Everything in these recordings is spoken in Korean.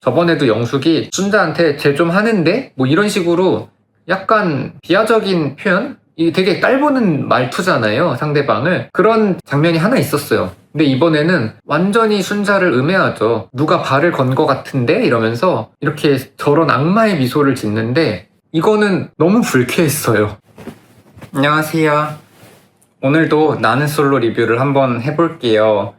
저번에도 영숙이 순자한테 쟤 좀 하는데? 뭐 이런 식으로 약간 비하적인 표현? 이 되게 깔보는 말투잖아요, 상대방을. 그런 장면이 하나 있었어요. 근데 이번에는 완전히 순자를 음해하죠. 누가 발을 건 것 같은데? 이러면서 이렇게 저런 악마의 미소를 짓는데 이거는 너무 불쾌했어요. 안녕하세요. 오늘도 나는 솔로 리뷰를 한번 해볼게요.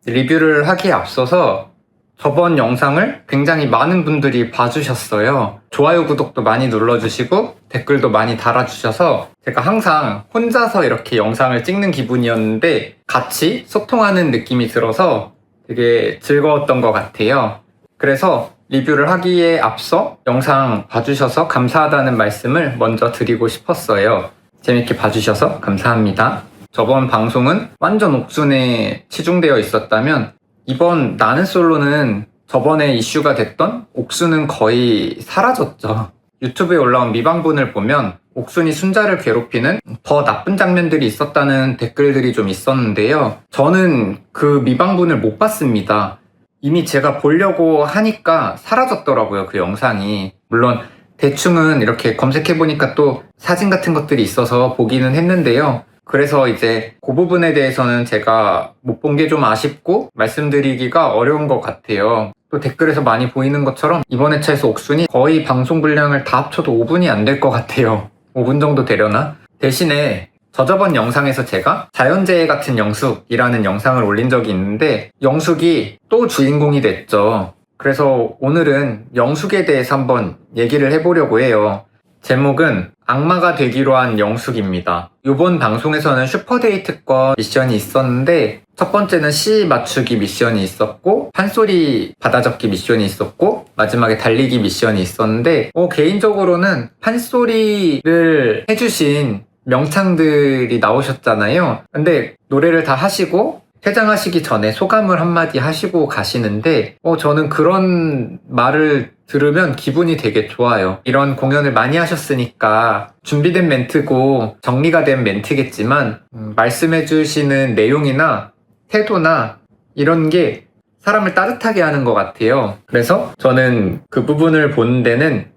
리뷰를 하기에 앞서서 저번 영상을 굉장히 많은 분들이 봐주셨어요. 좋아요, 구독도 많이 눌러주시고 댓글도 많이 달아주셔서 제가 항상 혼자서 이렇게 영상을 찍는 기분이었는데 같이 소통하는 느낌이 들어서 되게 즐거웠던 것 같아요. 그래서 리뷰를 하기에 앞서 영상 봐주셔서 감사하다는 말씀을 먼저 드리고 싶었어요. 재밌게 봐주셔서 감사합니다. 저번 방송은 완전 옥순에 치중되어 있었다면 이번 나는 솔로는 저번에 이슈가 됐던 옥순은 거의 사라졌죠. 유튜브에 올라온 미방분을 보면 옥순이 순자를 괴롭히는 더 나쁜 장면들이 있었다는 댓글들이 좀 있었는데요. 저는 그 미방분을 못 봤습니다. 이미 제가 보려고 하니까 사라졌더라고요, 그 영상이. 물론 대충은 이렇게 검색해보니까 또 사진 같은 것들이 있어서 보기는 했는데요. 그래서 이제 그 부분에 대해서는 제가 못 본 게 좀 아쉽고 말씀드리기가 어려운 것 같아요. 또 댓글에서 많이 보이는 것처럼 이번 회차에서 옥순이 거의 방송 분량을 다 합쳐도 5분이 안 될 것 같아요. 5분 정도 되려나? 대신에 저저번 영상에서 제가 자연재해 같은 영숙이라는 영상을 올린 적이 있는데 영숙이 또 주인공이 됐죠. 그래서 오늘은 영숙에 대해서 한번 얘기를 해보려고 해요. 제목은 악마가 되기로 한 영숙입니다. 이번 방송에서는 슈퍼데이트권 미션이 있었는데 첫 번째는 시 맞추기 미션이 있었고 판소리 받아적기 미션이 있었고 마지막에 달리기 미션이 있었는데 개인적으로는 판소리를 해주신 명창들이 나오셨잖아요. 근데 노래를 다 하시고 퇴장하시기 전에 소감을 한마디 하시고 가시는데 저는 그런 말을 들으면 기분이 되게 좋아요. 이런 공연을 많이 하셨으니까 준비된 멘트고 정리가 된 멘트겠지만 말씀해주시는 내용이나 태도나 이런 게 사람을 따뜻하게 하는 것 같아요. 그래서 저는 그 부분을 보는 데는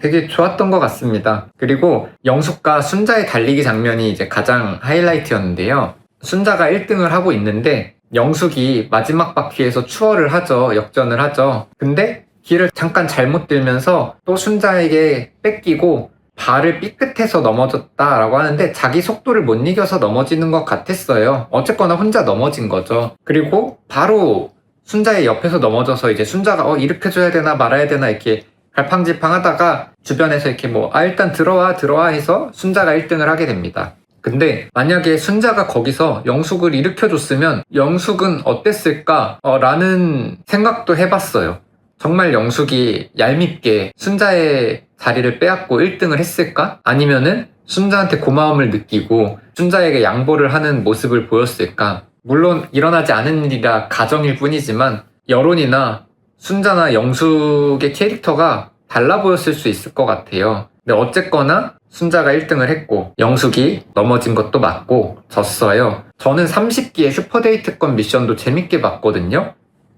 되게 좋았던 것 같습니다. 그리고 영숙과 순자의 달리기 장면이 이제 가장 하이라이트였는데요. 순자가 1등을 하고 있는데 영숙이 마지막 바퀴에서 추월을 하죠. 역전을 하죠. 근데 길을 잠깐 잘못 들면서 또 순자에게 뺏기고 발을 삐끗해서 넘어졌다라고 하는데 자기 속도를 못 이겨서 넘어지는 것 같았어요. 어쨌거나 혼자 넘어진 거죠. 그리고 바로 순자의 옆에서 넘어져서 이제 순자가 일으켜줘야 되나 말아야 되나 이렇게 갈팡질팡 하다가 주변에서 이렇게 일단 들어와 해서 순자가 1등을 하게 됩니다. 근데 만약에 순자가 거기서 영숙을 일으켜줬으면 영숙은 어땠을까? 라는 생각도 해봤어요. 정말 영숙이 얄밉게 순자의 자리를 빼앗고 1등을 했을까? 아니면은 순자한테 고마움을 느끼고 순자에게 양보를 하는 모습을 보였을까? 물론 일어나지 않은 일이라 가정일 뿐이지만 여론이나 순자나 영숙의 캐릭터가 달라 보였을 수 있을 것 같아요. 근데 어쨌거나 순자가 1등을 했고 영숙이 넘어진 것도 맞고 졌어요. 저는 30기의 슈퍼데이트권 미션도 재밌게 봤거든요.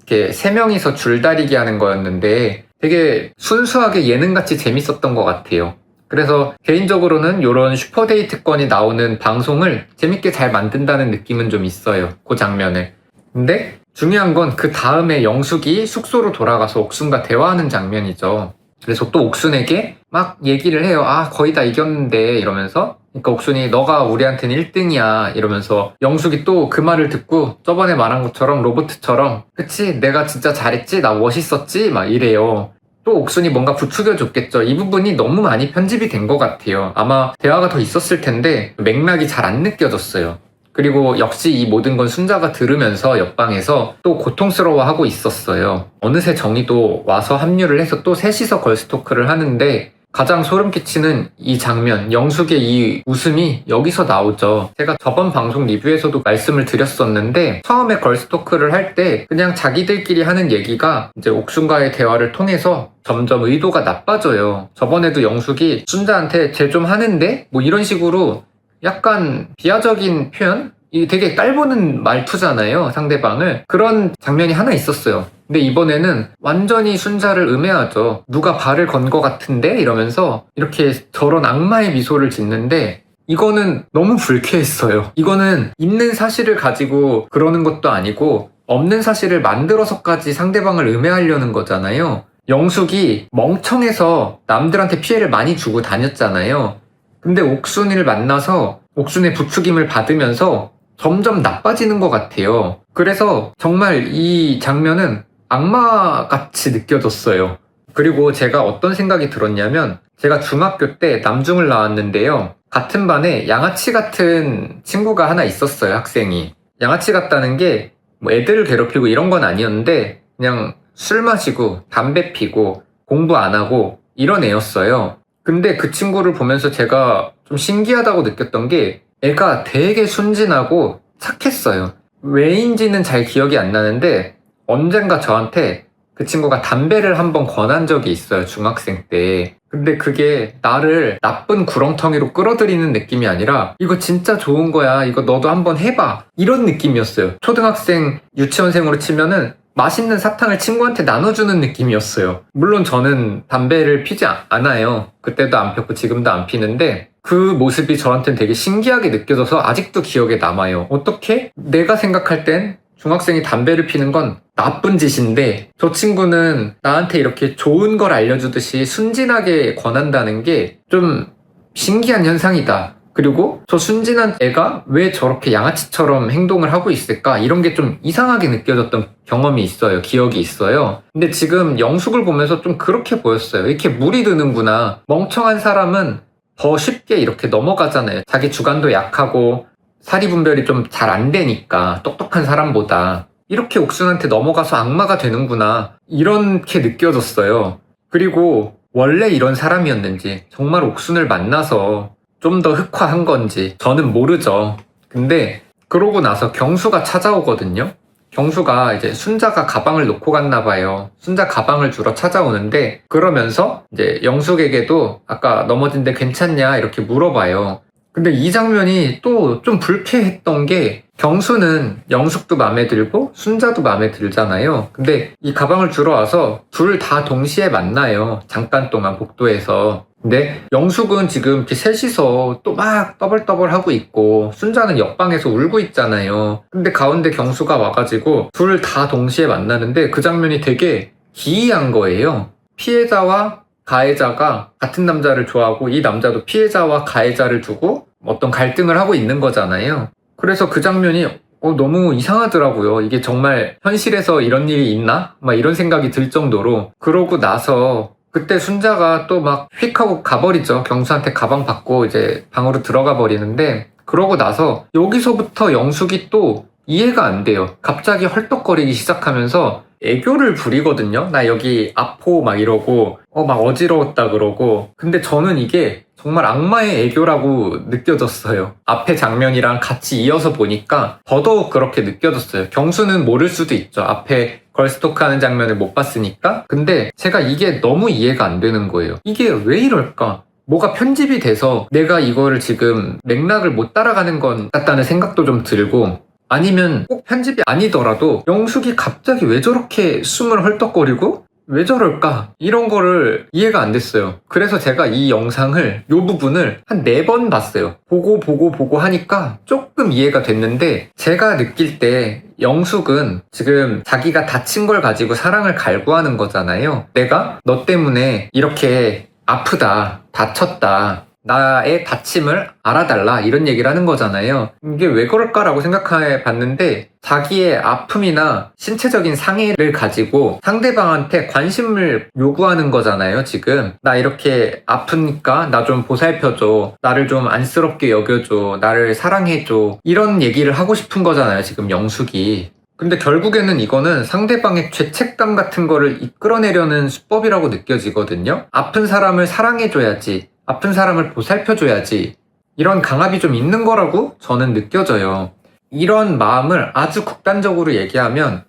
이렇게 3명이서 줄다리기 하는 거였는데 되게 순수하게 예능같이 재밌었던 것 같아요. 그래서 개인적으로는 이런 슈퍼데이트권이 나오는 방송을 재밌게 잘 만든다는 느낌은 좀 있어요. 그 장면을. 근데 중요한 건 그 다음에 영숙이 숙소로 돌아가서 옥순과 대화하는 장면이죠. 그래서 또 옥순에게 막 얘기를 해요. 거의 다 이겼는데 이러면서. 그러니까 옥순이 너가 우리한테는 1등이야 이러면서 영숙이 또 그 말을 듣고 저번에 말한 것처럼 로봇처럼 그치 내가 진짜 잘했지 나 멋있었지 막 이래요. 또 옥순이 뭔가 부추겨줬겠죠. 이 부분이 너무 많이 편집이 된 것 같아요. 아마 대화가 더 있었을 텐데 맥락이 잘 안 느껴졌어요. 그리고 역시 이 모든 건 순자가 들으면서 옆방에서 또 고통스러워하고 있었어요. 어느새 정희도 와서 합류를 해서 또 셋이서 걸스토크를 하는데 가장 소름 끼치는 이 장면, 영숙의 이 웃음이 여기서 나오죠. 제가 저번 방송 리뷰에서도 말씀을 드렸었는데 처음에 걸스토크를 할 때 그냥 자기들끼리 하는 얘기가 이제 옥순과의 대화를 통해서 점점 의도가 나빠져요. 저번에도 영숙이 순자한테 쟤 좀 하는데? 이런 식으로 약간 비하적인 표현? 이 되게 깔보는 말투잖아요, 상대방을. 그런 장면이 하나 있었어요. 근데 근데 이번에는 완전히 순자를 음해하죠. 누가 발을 건 것 같은데? 이러면서 이렇게 저런 악마의 미소를 짓는데 이거는 너무 불쾌했어요. 이거는 있는 사실을 가지고 그러는 것도 아니고 없는 사실을 만들어서까지 상대방을 음해하려는 거잖아요. 영숙이 멍청해서 남들한테 피해를 많이 주고 다녔잖아요. 근데 옥순이를 만나서 옥순의 부추김을 받으면서 점점 나빠지는 것 같아요. 그래서 정말 이 장면은 악마같이 느껴졌어요. 그리고 제가 어떤 생각이 들었냐면 제가 중학교 때 남중을 나왔는데요. 같은 반에 양아치 같은 친구가 하나 있었어요, 학생이. 양아치 같다는 게 뭐 애들을 괴롭히고 이런 건 아니었는데 그냥 술 마시고 담배 피고 공부 안 하고 이런 애였어요. 근데 그 친구를 보면서 제가 좀 신기하다고 느꼈던 게 애가 되게 순진하고 착했어요. 왜인지는 잘 기억이 안 나는데 언젠가 저한테 그 친구가 담배를 한번 권한 적이 있어요, 중학생 때. 근데 그게 나를 나쁜 구렁텅이로 끌어들이는 느낌이 아니라 이거 진짜 좋은 거야, 이거 너도 한번 해봐, 이런 느낌이었어요. 초등학생, 유치원생으로 치면은 맛있는 사탕을 친구한테 나눠주는 느낌이었어요. 물론 저는 담배를 피지 않아요. 그때도 안 폈고 지금도 안 피는데 그 모습이 저한테는 되게 신기하게 느껴져서 아직도 기억에 남아요. 어떻게? 내가 생각할 땐 중학생이 담배를 피는 건 나쁜 짓인데 저 친구는 나한테 이렇게 좋은 걸 알려주듯이 순진하게 권한다는 게 좀 신기한 현상이다. 그리고 저 순진한 애가 왜 저렇게 양아치처럼 행동을 하고 있을까? 이런 게 좀 이상하게 느껴졌던 경험이 있어요. 기억이 있어요. 근데 지금 영숙을 보면서 좀 그렇게 보였어요. 이렇게 물이 드는구나. 멍청한 사람은 더 쉽게 이렇게 넘어가잖아요. 자기 주관도 약하고 사리 분별이 좀 잘 안 되니까 똑똑한 사람보다 이렇게 옥순한테 넘어가서 악마가 되는구나, 이렇게 느껴졌어요. 그리고 원래 이런 사람이었는지 정말 옥순을 만나서 좀 더 흑화한 건지 저는 모르죠. 근데 그러고 나서 경수가 찾아오거든요. 경수가 이제 순자가 가방을 놓고 갔나 봐요. 순자 가방을 주러 찾아오는데 그러면서 이제 영숙에게도 아까 넘어진 데 괜찮냐 이렇게 물어봐요. 근데 이 장면이 또 좀 불쾌했던 게 경수는 영숙도 마음에 들고 순자도 마음에 들잖아요. 근데 이 가방을 주러 와서 둘 다 동시에 만나요. 잠깐 동안 복도에서. 근데 영숙은 지금 이렇게 셋이서 또 막 떠벌떠벌 하고 있고 순자는 옆방에서 울고 있잖아요. 근데 가운데 경수가 와가지고 둘 다 동시에 만나는데 그 장면이 되게 기이한 거예요. 피해자와 가해자가 같은 남자를 좋아하고 이 남자도 피해자와 가해자를 두고 어떤 갈등을 하고 있는 거잖아요. 그래서 그 장면이 너무 이상하더라고요. 이게 정말 현실에서 이런 일이 있나? 막 이런 생각이 들 정도로. 그러고 나서 그때 순자가 또 막 휙 하고 가버리죠. 경수한테 가방 받고 이제 방으로 들어가 버리는데 그러고 나서 여기서부터 영숙이 또 이해가 안 돼요. 갑자기 헐떡거리기 시작하면서 애교를 부리거든요. 나 여기 아포 막 이러고 막 어지러웠다 그러고. 근데 저는 이게 정말 악마의 애교라고 느껴졌어요. 앞에 장면이랑 같이 이어서 보니까 더더욱 그렇게 느껴졌어요. 경수는 모를 수도 있죠. 앞에 걸스토크 하는 장면을 못 봤으니까. 근데 제가 이게 너무 이해가 안 되는 거예요. 이게 왜 이럴까? 뭐가 편집이 돼서 내가 이거를 지금 맥락을 못 따라가는 건 같다는 생각도 좀 들고, 아니면 꼭 편집이 아니더라도 영숙이 갑자기 왜 저렇게 숨을 헐떡거리고 왜 저럴까? 이런 거를 이해가 안 됐어요. 그래서 제가 이 영상을, 이 부분을 한 4번 봤어요. 보고 하니까 조금 이해가 됐는데, 제가 느낄 때 영숙은 지금 자기가 다친 걸 가지고 사랑을 갈구하는 거잖아요. 내가 너 때문에 이렇게 아프다, 다쳤다, 나의 다침을 알아달라, 이런 얘기를 하는 거잖아요. 이게 왜 그럴까라고 생각해 봤는데, 자기의 아픔이나 신체적인 상해를 가지고 상대방한테 관심을 요구하는 거잖아요, 지금. 나 이렇게 아프니까 나 좀 보살펴줘, 나를 좀 안쓰럽게 여겨줘, 나를 사랑해줘, 이런 얘기를 하고 싶은 거잖아요, 지금 영숙이. 근데 결국에는 이거는 상대방의 죄책감 같은 거를 이끌어내려는 수법이라고 느껴지거든요. 아픈 사람을 사랑해줘야지, 아픈 사람을 보살펴줘야지, 이런 강압이 좀 있는 거라고 저는 느껴져요. 이런 마음을 아주 극단적으로 얘기하면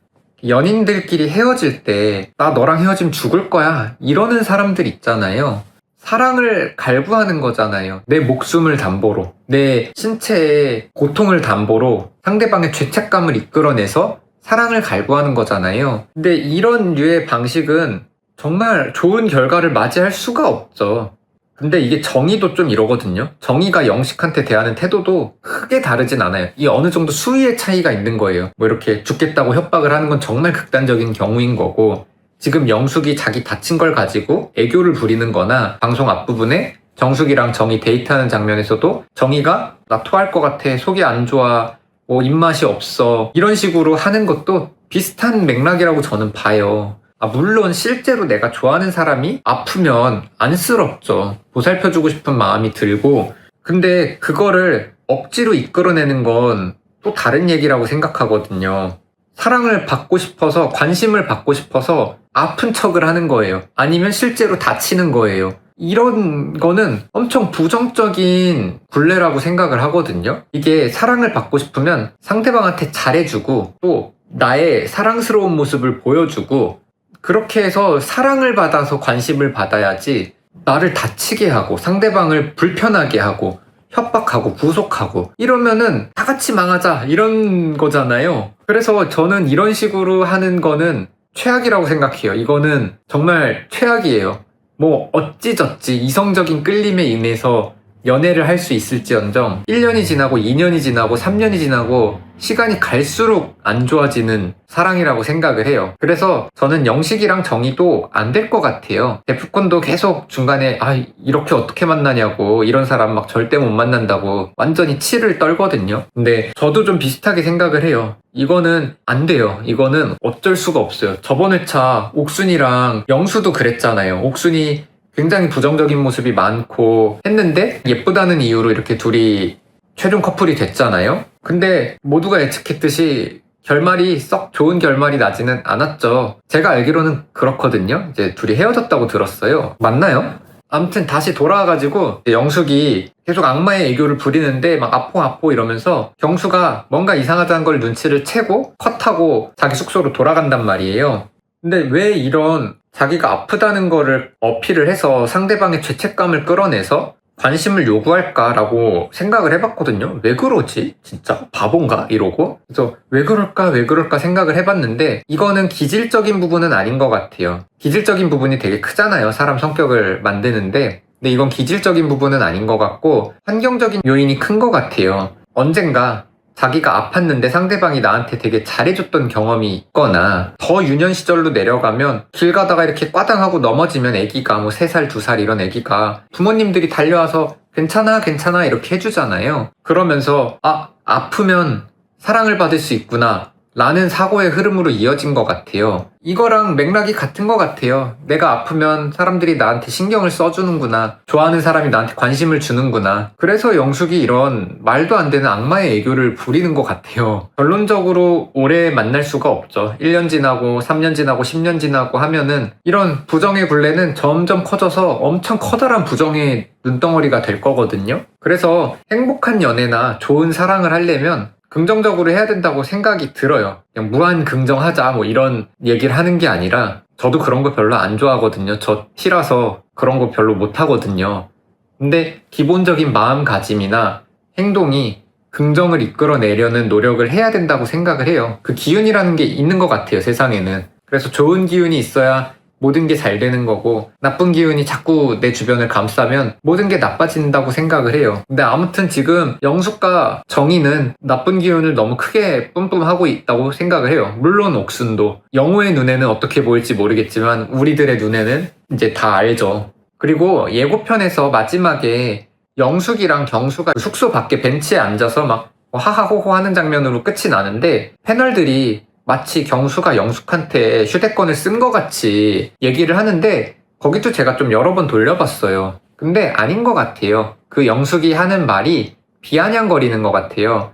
연인들끼리 헤어질 때 나 너랑 헤어지면 죽을 거야, 이러는 사람들 있잖아요. 사랑을 갈구하는 거잖아요. 내 목숨을 담보로, 내 신체의 고통을 담보로 상대방의 죄책감을 이끌어내서 사랑을 갈구하는 거잖아요. 근데 이런 류의 방식은 정말 좋은 결과를 맞이할 수가 없죠. 근데 이게 정의도 좀 이러거든요. 정의가 영식한테 대하는 태도도 크게 다르진 않아요. 이 어느 정도 수위의 차이가 있는 거예요. 뭐 이렇게 죽겠다고 협박을 하는 건 정말 극단적인 경우인 거고, 지금 영숙이 자기 다친 걸 가지고 애교를 부리는 거나, 방송 앞부분에 정숙이랑 정이 데이트하는 장면에서도 정이가 나 토할 것 같아, 속이 안 좋아, 뭐 입맛이 없어, 이런 식으로 하는 것도 비슷한 맥락이라고 저는 봐요. 물론 실제로 내가 좋아하는 사람이 아프면 안쓰럽죠. 보살펴주고 싶은 마음이 들고, 근데 그거를 억지로 이끌어내는 건 또 다른 얘기라고 생각하거든요. 사랑을 받고 싶어서, 관심을 받고 싶어서 아픈 척을 하는 거예요. 아니면 실제로 다치는 거예요. 이런 거는 엄청 부정적인 굴레라고 생각을 하거든요. 이게 사랑을 받고 싶으면 상대방한테 잘해주고, 또 나의 사랑스러운 모습을 보여주고, 그렇게 해서 사랑을 받아서 관심을 받아야지, 나를 다치게 하고 상대방을 불편하게 하고 협박하고 구속하고 이러면은 다 같이 망하자, 이런 거잖아요. 그래서 저는 이런 식으로 하는 거는 최악이라고 생각해요. 이거는 정말 최악이에요. 뭐 어찌저찌 이성적인 끌림에 인해서 연애를 할 수 있을지언정 1년이 지나고 2년이 지나고 3년이 지나고 시간이 갈수록 안 좋아지는 사랑이라고 생각을 해요. 그래서 저는 영식이랑 정이도 안 될 것 같아요. 데프콘도 계속 중간에 이렇게 어떻게 만나냐고, 이런 사람 막 절대 못 만난다고 완전히 치를 떨거든요. 근데 저도 좀 비슷하게 생각을 해요. 이거는 안 돼요. 이거는 어쩔 수가 없어요. 저번 회차 옥순이랑 영수도 그랬잖아요. 옥순이 굉장히 부정적인 모습이 많고 했는데 예쁘다는 이유로 이렇게 둘이 최종 커플이 됐잖아요. 근데 모두가 예측했듯이 결말이 썩 좋은 결말이 나지는 않았죠. 제가 알기로는 그렇거든요. 이제 둘이 헤어졌다고 들었어요. 맞나요? 아무튼 다시 돌아와가지고 영숙이 계속 악마의 애교를 부리는데 막 아포 이러면서 경수가 뭔가 이상하다는 걸 눈치를 채고 컷하고 자기 숙소로 돌아간단 말이에요. 근데 왜 이런 자기가 아프다는 거를 어필을 해서 상대방의 죄책감을 끌어내서 관심을 요구할까라고 생각을 해봤거든요. 왜 그러지? 진짜? 바본가? 이러고. 그래서 왜 그럴까 생각을 해봤는데, 이거는 기질적인 부분은 아닌 것 같아요. 기질적인 부분이 되게 크잖아요. 사람 성격을 만드는데. 근데 이건 기질적인 부분은 아닌 것 같고 환경적인 요인이 큰 것 같아요. 언젠가 자기가 아팠는데 상대방이 나한테 되게 잘해줬던 경험이 있거나, 더 유년 시절로 내려가면 길 가다가 이렇게 꽈당하고 넘어지면 애기가 뭐 3살, 2살 이런 애기가 부모님들이 달려와서 괜찮아 이렇게 해주잖아요. 그러면서 아프면 사랑을 받을 수 있구나 라는 사고의 흐름으로 이어진 것 같아요. 이거랑 맥락이 같은 것 같아요. 내가 아프면 사람들이 나한테 신경을 써주는구나, 좋아하는 사람이 나한테 관심을 주는구나. 그래서 영숙이 이런 말도 안 되는 악마의 애교를 부리는 것 같아요. 결론적으로 오래 만날 수가 없죠. 1년 지나고 3년 지나고 10년 지나고 하면은 이런 부정의 굴레는 점점 커져서 엄청 커다란 부정의 눈덩어리가 될 거거든요. 그래서 행복한 연애나 좋은 사랑을 하려면 긍정적으로 해야 된다고 생각이 들어요. 그냥 무한 긍정하자 뭐 이런 얘기를 하는 게 아니라, 저도 그런 거 별로 안 좋아하거든요. 저 T라서 그런 거 별로 못 하거든요. 근데 기본적인 마음가짐이나 행동이 긍정을 이끌어내려는 노력을 해야 된다고 생각을 해요. 그 기운이라는 게 있는 것 같아요, 세상에는. 그래서 좋은 기운이 있어야 모든 게 잘 되는 거고, 나쁜 기운이 자꾸 내 주변을 감싸면 모든 게 나빠진다고 생각을 해요. 근데 아무튼 지금 영숙과 정의는 나쁜 기운을 너무 크게 뿜뿜하고 있다고 생각을 해요. 물론 옥순도. 영호의 눈에는 어떻게 보일지 모르겠지만 우리들의 눈에는 이제 다 알죠. 그리고 예고편에서 마지막에 영숙이랑 경수가 숙소 밖에 벤치에 앉아서 막 하하호호 하는 장면으로 끝이 나는데, 패널들이 마치 경수가 영숙한테 휴대권을 쓴 것 같이 얘기를 하는데, 거기도 제가 좀 여러 번 돌려봤어요. 근데 아닌 것 같아요. 그 영숙이 하는 말이 비아냥거리는 것 같아요.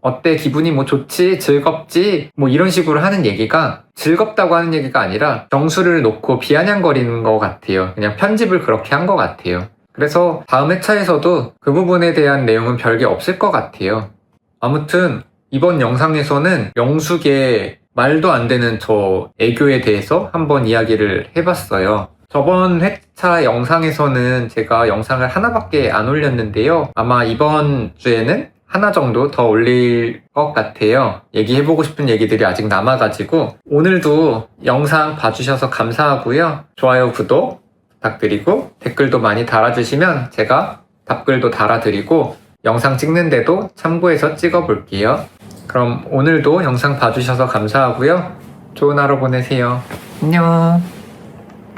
어때? 기분이 뭐 좋지? 즐겁지? 뭐 이런 식으로 하는 얘기가 즐겁다고 하는 얘기가 아니라 경수를 놓고 비아냥거리는 것 같아요. 그냥 편집을 그렇게 한 것 같아요. 그래서 다음 회차에서도 그 부분에 대한 내용은 별게 없을 것 같아요. 아무튼 이번 영상에서는 영숙의 말도 안 되는 저 애교에 대해서 한번 이야기를 해봤어요. 저번 회차 영상에서는 제가 영상을 하나밖에 안 올렸는데요. 아마 이번 주에는 하나 정도 더 올릴 것 같아요. 얘기해보고 싶은 얘기들이 아직 남아가지고 오늘도 영상 봐주셔서 감사하고요. 좋아요, 구독 부탁드리고 댓글도 많이 달아주시면 제가 답글도 달아드리고 영상 찍는데도 참고해서 찍어볼게요. 그럼 오늘도 영상 봐주셔서 감사하고요. 좋은 하루 보내세요. 안녕.